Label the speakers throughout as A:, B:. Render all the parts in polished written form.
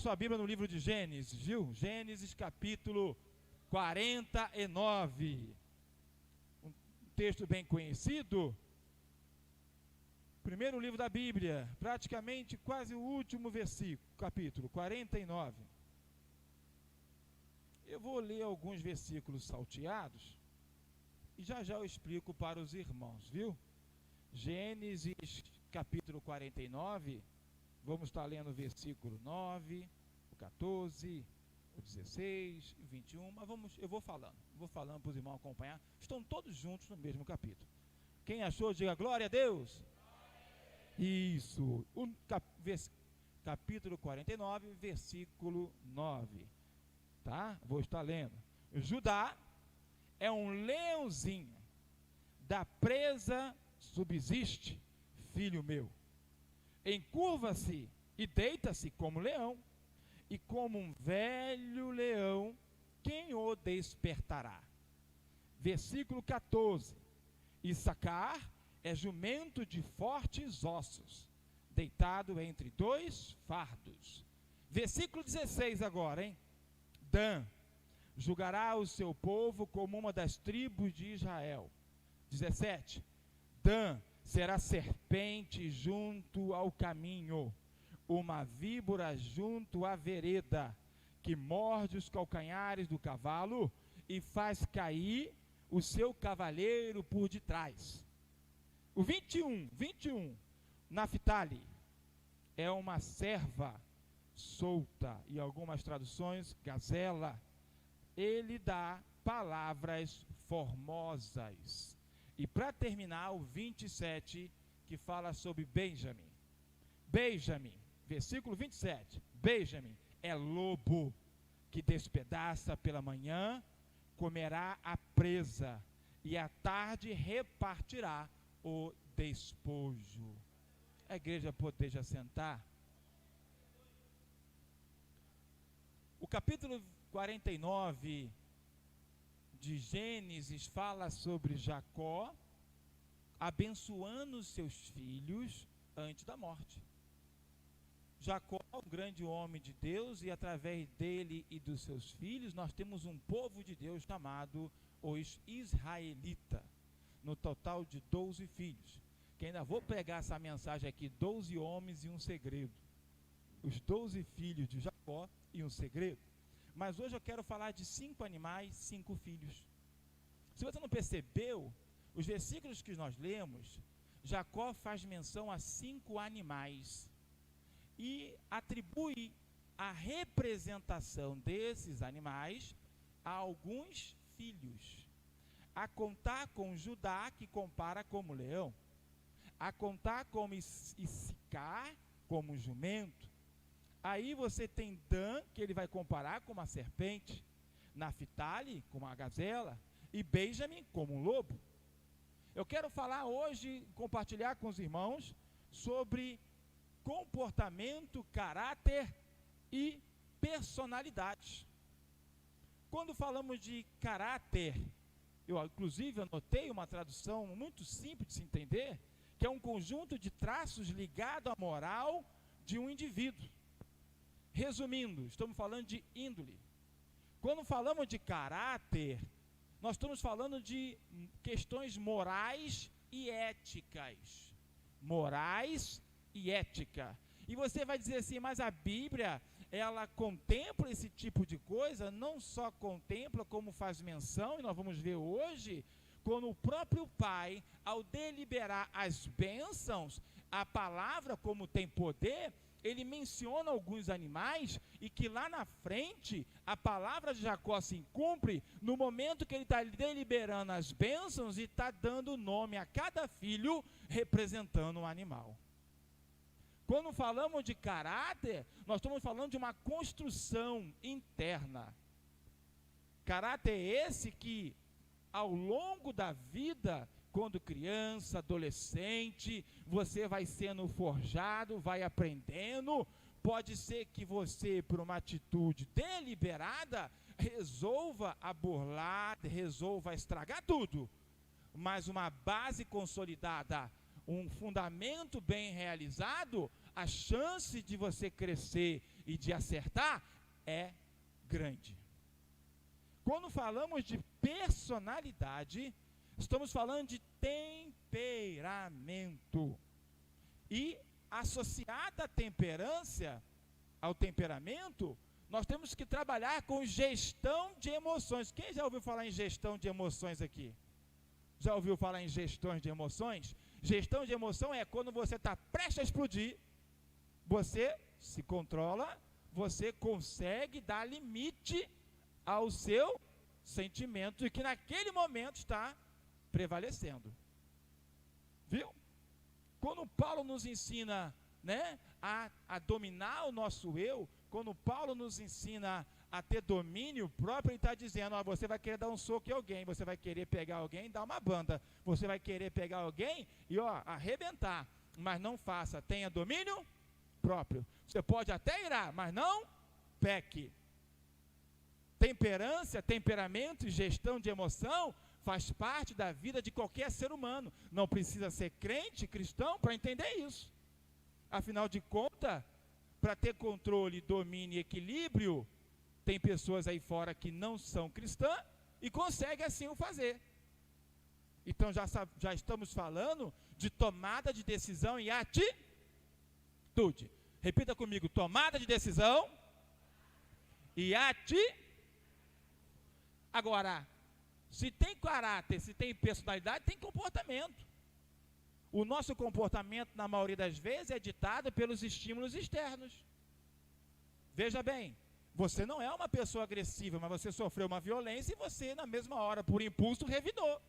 A: sua Bíblia no livro de Gênesis, viu? Gênesis capítulo 49. Um texto bem conhecido. Primeiro livro da Bíblia, praticamente quase o último versículo, capítulo 49. Eu vou ler alguns versículos salteados e já eu explico para os irmãos, viu? Gênesis capítulo 49, vamos estar lendo o versículo 9, o 14, o 16, o 21, mas eu vou falando para os irmãos acompanhar. Estão todos juntos no mesmo capítulo. Quem achou, diga glória a Deus. Isso, capítulo 49, versículo 9, tá? Vou estar lendo. Judá é um leãozinho, da presa subsiste, filho meu. Encurva-se e deita-se como leão, e como um velho leão, quem o despertará? Versículo 14. Issacar é jumento de fortes ossos, deitado entre dois fardos. Versículo 16 agora, hein? Dan julgará o seu povo como uma das tribos de Israel. 17. Dan será serpente junto ao caminho, uma víbora junto à vereda, que morde os calcanhares do cavalo e faz cair o seu cavaleiro por detrás. O 21, Naphtali é uma serva solta, e algumas traduções, gazela. Ele dá palavras formosas. E para terminar, o 27, que fala sobre Benjamim. Benjamim, versículo 27. Benjamim é lobo, que despedaça pela manhã, comerá a presa, e à tarde repartirá o despojo. A igreja pode já sentar. O capítulo 49 de Gênesis fala sobre Jacó abençoando seus filhos antes da morte. Jacó, um grande homem de Deus, e através dele e dos seus filhos, nós temos um povo de Deus chamado os israelitas, no total de 12 filhos. Que ainda vou pregar essa mensagem aqui, 12 homens e um segredo. Os 12 filhos de Jacó e um segredo. Mas hoje eu quero falar de 5 animais, 5 filhos. Se você não percebeu, os versículos que nós lemos, Jacó faz menção a 5 animais e atribui a representação desses animais a alguns filhos. A contar com Judá, que compara como leão, a contar como Issacar, como jumento. Aí você tem Dan, que ele vai comparar com uma serpente, Naphtali, como uma gazela, e Benjamim, como um lobo. Eu quero falar hoje, compartilhar com os irmãos, sobre comportamento, caráter e personalidade. Quando falamos de caráter, eu inclusive anotei uma tradução muito simples de se entender, que é um conjunto de traços ligado à moral de um indivíduo. Resumindo, estamos falando de índole. Quando falamos de caráter, nós estamos falando de questões morais e éticas. Morais e ética. E você vai dizer assim, mas a Bíblia, ela contempla esse tipo de coisa? Não só contempla, como faz menção, e nós vamos ver hoje, quando o próprio Pai, ao deliberar as bênçãos, a palavra, como tem poder, ele menciona alguns animais, e que lá na frente, a palavra de Jacó se cumpre, no momento que ele está deliberando as bênçãos, e está dando nome a cada filho, representando um animal. Quando falamos de caráter, nós estamos falando de uma construção interna. Caráter esse que, ao longo da vida, quando criança, adolescente, você vai sendo forjado, vai aprendendo. Pode ser que você, por uma atitude deliberada, resolva burlar, resolva estragar tudo. Mas uma base consolidada, um fundamento bem realizado, a chance de você crescer e de acertar é grande. Quando falamos de personalidade, estamos falando de temperamento. E associada à temperância, ao temperamento, nós temos que trabalhar com gestão de emoções. Quem já ouviu falar em gestão de emoções aqui? Já ouviu falar em gestões de emoções? Gestão de emoção é quando você está prestes a explodir, você se controla, você consegue dar limite ao seu sentimento e que naquele momento está prevalecendo. Viu? Quando Paulo nos ensina, né, a dominar o nosso eu, quando Paulo nos ensina a ter domínio próprio, ele está dizendo, ó, você vai querer dar um soco em alguém, você vai querer pegar alguém e dar uma banda, você vai querer pegar alguém e arrebentar, mas não faça, tenha domínio próprio. Você pode até irar, mas não peque. Temperância, temperamento e gestão de emoção faz parte da vida de qualquer ser humano. Não precisa ser crente, cristão, para entender isso. Afinal de contas, para ter controle, domínio e equilíbrio, tem pessoas aí fora que não são cristãs e conseguem assim o fazer. Então já estamos falando de tomada de decisão e atitude. Repita comigo, tomada de decisão e atitude. Agora, se tem caráter, se tem personalidade, tem comportamento. O nosso comportamento, na maioria das vezes, é ditado pelos estímulos externos. Veja bem, você não é uma pessoa agressiva, mas você sofreu uma violência e você, na mesma hora, por impulso, revidou.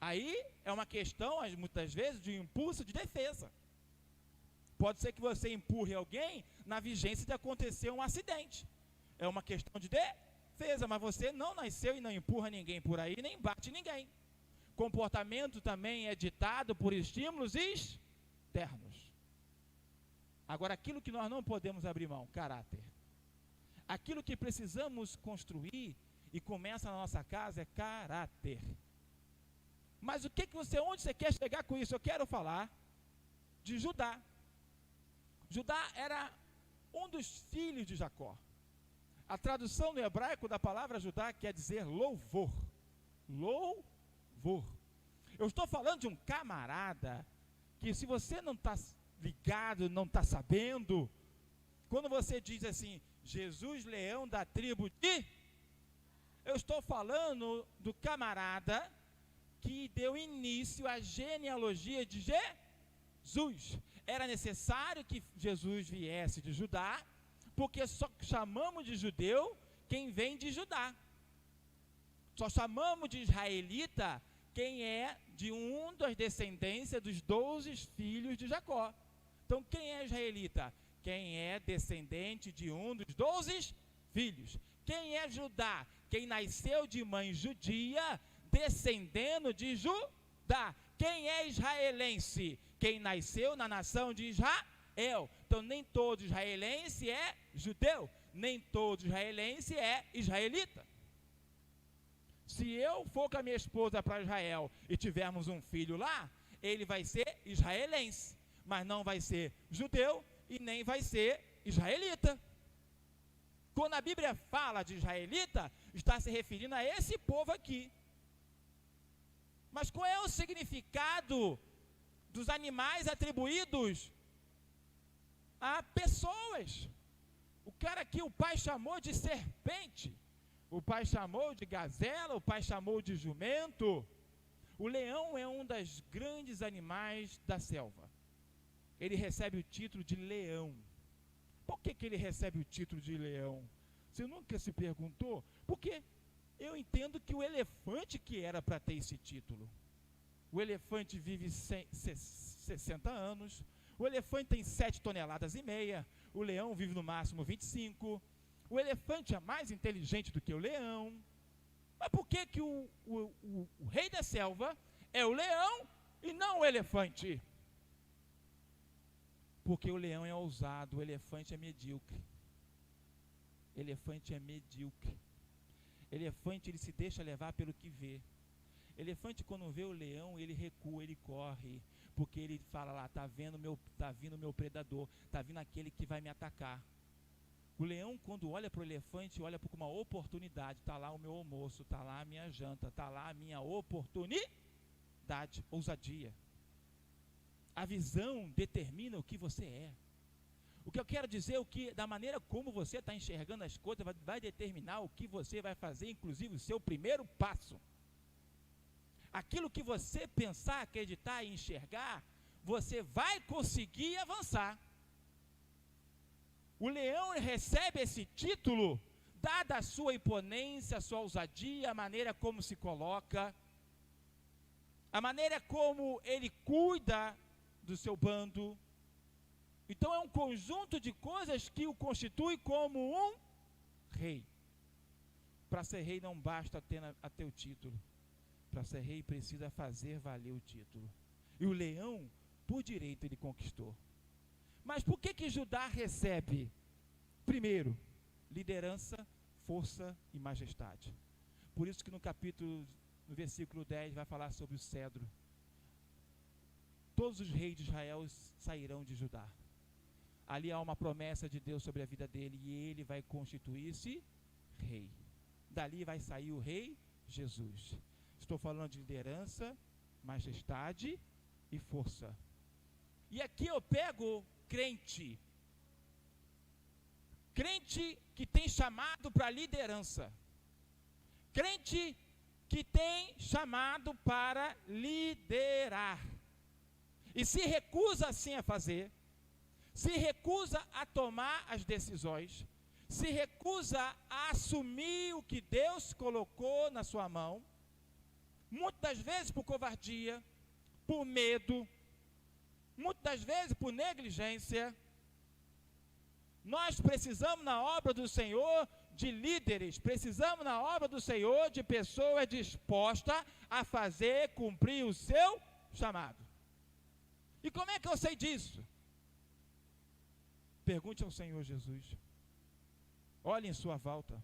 A: Aí é uma questão, muitas vezes, de impulso de defesa. Pode ser que você empurre alguém na vigência de acontecer um acidente. É uma questão de defesa, mas você não nasceu e não empurra ninguém por aí, nem bate ninguém. Comportamento também é ditado por estímulos externos. Agora, aquilo que nós não podemos abrir mão, caráter. Aquilo que precisamos construir e começa na nossa casa é caráter. Mas onde você quer chegar com isso? Eu quero falar de Judá. Judá era um dos filhos de Jacó. A tradução no hebraico da palavra Judá quer dizer louvor. Louvor. Eu estou falando de um camarada que, se você não está ligado, não está sabendo, quando você diz assim, Jesus, leão da tribo de... Eu estou falando do camarada que deu início à genealogia de Jesus. Era necessário que Jesus viesse de Judá, porque só chamamos de judeu quem vem de Judá. Só chamamos de israelita quem é de um das descendências dos 12 filhos de Jacó. Então, quem é israelita? Quem é descendente de um dos 12 filhos. Quem é Judá? Quem nasceu de mãe judia, descendendo de Judá. Quem é israelense? Quem nasceu na nação de Israel. Então, nem todo israelense é judeu, nem todo israelense é israelita. Se eu for com a minha esposa para Israel e tivermos um filho lá, ele vai ser israelense, mas não vai ser judeu e nem vai ser israelita. Quando a Bíblia fala de israelita, está se referindo a esse povo aqui. Mas qual é o significado dos animais atribuídos a pessoas? O cara que o pai chamou de serpente, o pai chamou de gazela, o pai chamou de jumento. O leão é um dos grandes animais da selva. Ele recebe o título de leão. Por que ele recebe o título de leão? Você nunca se perguntou? Porque eu entendo que o elefante que era para ter esse título. O elefante vive 60 anos, o elefante tem 7,5 toneladas, o leão vive no máximo 25. O elefante é mais inteligente do que o leão. Mas por que o rei da selva é o leão e não o elefante? Porque o leão é ousado, o elefante é medíocre. Elefante é medíocre. Elefante, ele se deixa levar pelo que vê. Elefante, quando vê o leão, ele recua, ele corre, porque ele fala lá, tá vindo meu predador, tá vindo aquele que vai me atacar. O leão, quando olha para o elefante, olha para uma oportunidade. Está lá o meu almoço, está lá a minha janta, está lá a minha oportunidade, ousadia. A visão determina o que você é. O que eu quero dizer é que da maneira como você está enxergando as coisas vai determinar o que você vai fazer, inclusive o seu primeiro passo. Aquilo que você pensar, acreditar e enxergar, você vai conseguir avançar. O leão recebe esse título, dada a sua imponência, a sua ousadia, a maneira como se coloca, a maneira como ele cuida do seu bando. Então é um conjunto de coisas que o constitui como um rei. Para ser rei não basta ter o título. Para ser rei precisa fazer valer o título. E o leão, por direito, ele conquistou. Mas por que Judá recebe? Primeiro, liderança, força e majestade. Por isso que no versículo 10 vai falar sobre o cedro. Todos os reis de Israel sairão de Judá. Ali há uma promessa de Deus sobre a vida dele e ele vai constituir-se rei. Dali vai sair o rei Jesus. Estou falando de liderança, majestade e força. E aqui eu pego crente. Crente que tem chamado para liderança. Crente que tem chamado para liderar. E se recusa assim a fazer, se recusa a tomar as decisões, se recusa a assumir o que Deus colocou na sua mão, muitas vezes por covardia, por medo, muitas vezes por negligência. Nós precisamos na obra do Senhor de líderes, precisamos na obra do Senhor de pessoas dispostas a fazer cumprir o seu chamado. E como é que eu sei disso? Pergunte ao Senhor Jesus. Olhe em sua volta.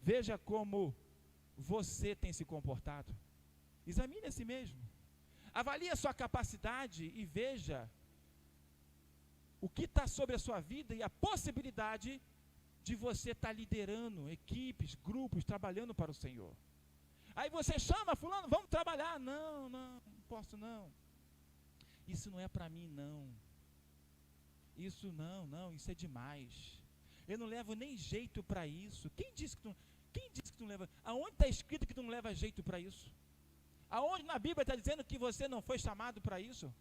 A: Veja como você tem se comportado. Examine a si mesmo. Avalie a sua capacidade e veja o que está sobre a sua vida e a possibilidade de você estar liderando equipes, grupos, trabalhando para o Senhor. Aí você chama fulano, vamos trabalhar. Não posso não. Isso não é para mim não. Isso isso é demais. Eu não levo nem jeito para isso. Quem disse que tu não leva? Aonde está escrito que tu não leva jeito para isso? Aonde na Bíblia está dizendo que você não foi chamado para isso?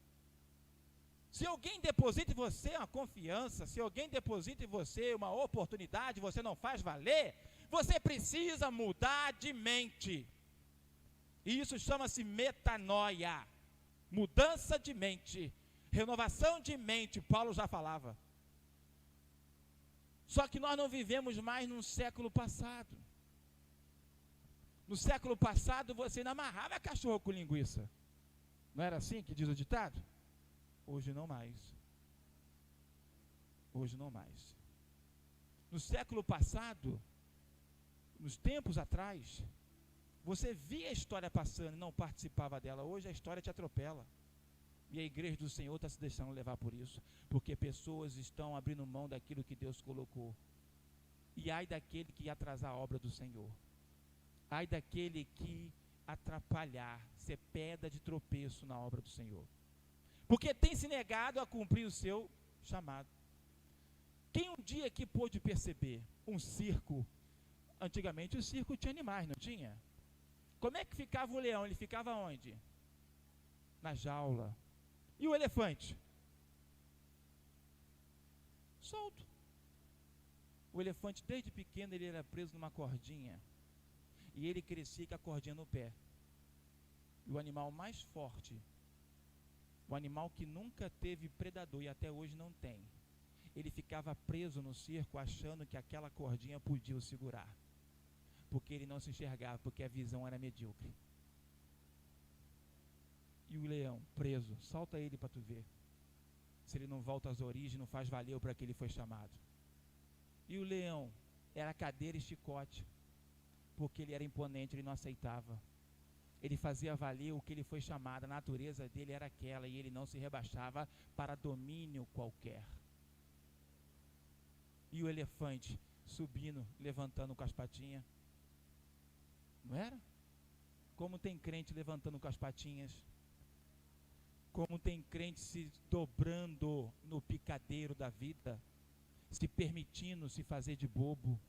A: Se alguém deposita em você uma confiança, se alguém deposita em você uma oportunidade, você não faz valer, você precisa mudar de mente. E isso chama-se metanoia. Mudança de mente. Renovação de mente, Paulo já falava. Só que nós não vivemos mais no século passado. No século passado você não amarrava cachorro com linguiça. Não era assim que diz o ditado? Hoje não mais. Hoje não mais. No século passado, nos tempos atrás, você via a história passando e não participava dela. Hoje a história te atropela. E a igreja do Senhor está se deixando levar por isso. Porque pessoas estão abrindo mão daquilo que Deus colocou. E ai daquele que atrasar a obra do Senhor. Ai daquele que atrapalhar, ser pedra de tropeço na obra do Senhor. Porque tem se negado a cumprir o seu chamado. Quem um dia aqui pôde perceber um circo? Antigamente o circo tinha animais, não tinha? Como é que ficava o leão? Ele ficava onde? Na jaula. E o elefante? Solto. O elefante desde pequeno ele era preso numa cordinha. E ele crescia com a cordinha no pé. E o animal mais forte, o animal que nunca teve predador e até hoje não tem, ele ficava preso no circo achando que aquela cordinha podia o segurar. Porque ele não se enxergava, porque a visão era medíocre. E o leão, preso, solta ele para tu ver. Se ele não volta às origens, não faz valer para que ele foi chamado. E o leão, era cadeira e chicote. Porque ele era imponente, ele não aceitava. Ele fazia valer o que ele foi chamado, a natureza dele era aquela, e ele não se rebaixava para domínio qualquer. E o elefante subindo, levantando com as patinhas, não era? Como tem crente levantando com as patinhas, como tem crente se dobrando no picadeiro da vida, se permitindo se fazer de bobo,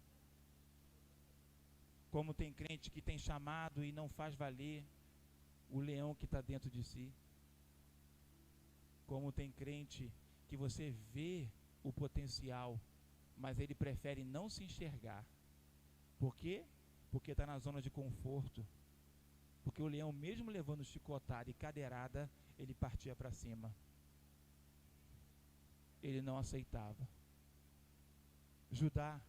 A: como tem crente que tem chamado e não faz valer o leão que está dentro de si, como tem crente que você vê o potencial, mas ele prefere não se enxergar. Por quê? Porque está na zona de conforto. Porque o leão, mesmo levando chicotada e cadeirada, ele partia para cima. Ele não aceitava. Judá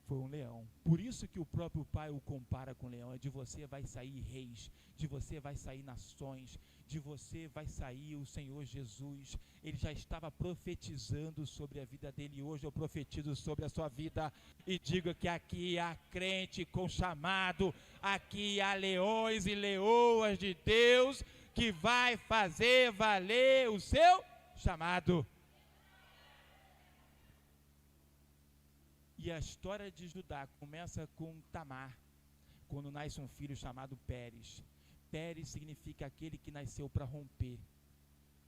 A: foi um leão. Por isso que o próprio pai o compara com o leão. É de você vai sair reis, de você vai sair nações, de você vai sair o Senhor Jesus. Ele já estava profetizando sobre a vida dele, e hoje eu profetizo sobre a sua vida e digo que aqui há crente com chamado, aqui há leões e leoas de Deus que vai fazer valer o seu chamado. E a história de Judá começa com Tamar, quando nasce um filho chamado Pérez. Pérez significa aquele que nasceu para romper.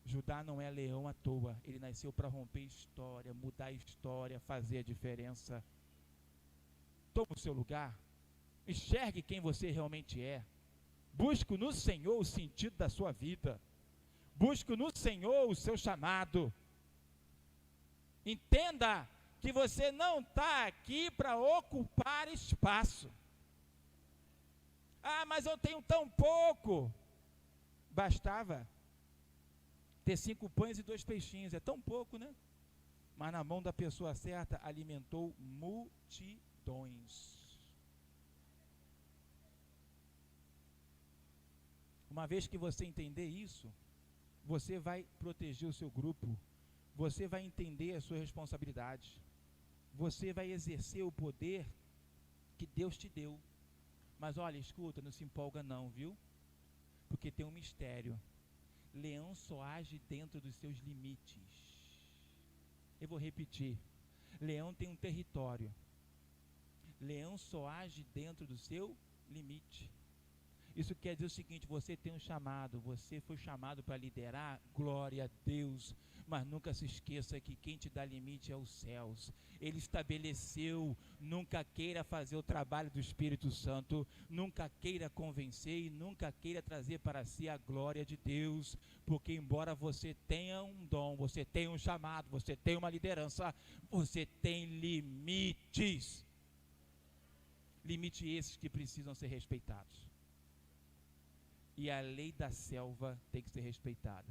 A: Judá não é leão à toa, ele nasceu para romper história, mudar a história, fazer a diferença. Tome o seu lugar, enxergue quem você realmente é. Busque no Senhor o sentido da sua vida. Busque no Senhor o seu chamado. Entenda que você não está aqui para ocupar espaço. Ah, mas eu tenho tão pouco. Bastava ter 5 pães e 2 peixinhos, é tão pouco, né? Mas na mão da pessoa certa alimentou multidões. Uma vez que você entender isso, você vai proteger o seu grupo, você vai entender a sua responsabilidade, você vai exercer o poder que Deus te deu. Mas olha, escuta, não se empolga não, viu? Porque tem um mistério. Leão só age dentro dos seus limites. Eu vou repetir. Leão tem um território. Leão só age dentro do seu limite. Isso quer dizer o seguinte: você tem um chamado, você foi chamado para liderar, glória a Deus, mas nunca se esqueça que quem te dá limite é os céus. Ele estabeleceu. Nunca queira fazer o trabalho do Espírito Santo, nunca queira convencer e nunca queira trazer para si a glória de Deus, porque embora você tenha um dom, você tenha um chamado, você tenha uma liderança, você tem limites. Limites esses que precisam ser respeitados. E a lei da selva tem que ser respeitada.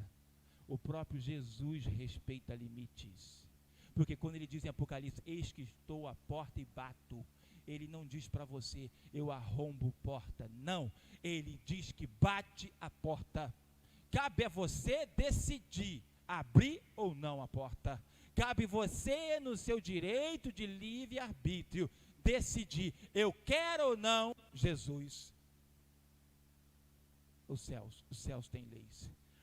A: O próprio Jesus respeita limites. Porque quando ele diz em Apocalipse, eis que estou à porta e bato, ele não diz para você, eu arrombo porta. Não, ele diz que bate a porta. Cabe a você decidir abrir ou não a porta. Cabe você, no seu direito de livre-arbítrio, decidir, eu quero ou não Jesus. Os céus têm leis.